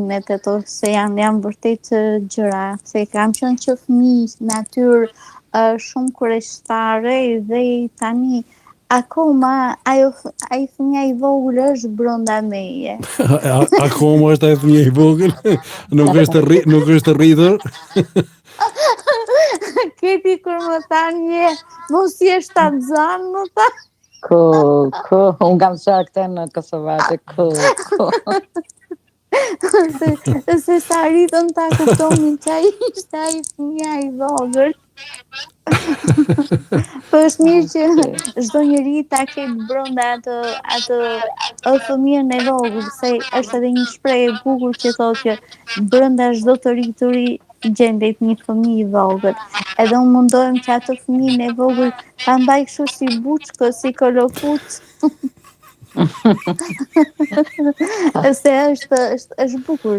me të to se janë vërtet gjëra, se kam qenë që fëmijë natyrë shumë kurioztare dhe tani akoma ai fëmia I vogël është brenda meje. Akoma është ai fëmijë I vogël, nuk është rritur. Keti kur më thanë një, mos je shtatzan, më tha. Unë kam qarë këte në Kosovaqe, se sa rritën ta kuptonin që ai ishte ai fëmia I vogël. Po është mirë që çdo njeri ta ketë brenda atë fëmijën e vogël, se është edhe një shprehje e bukur që thotë që brenda çdo të rrituri gjendet një fëmijë I vogël. Edhe unë mundohem që atë fëmijën e vogël ta mbaj kështu si buçkë, si kolofuc. Se është bukur.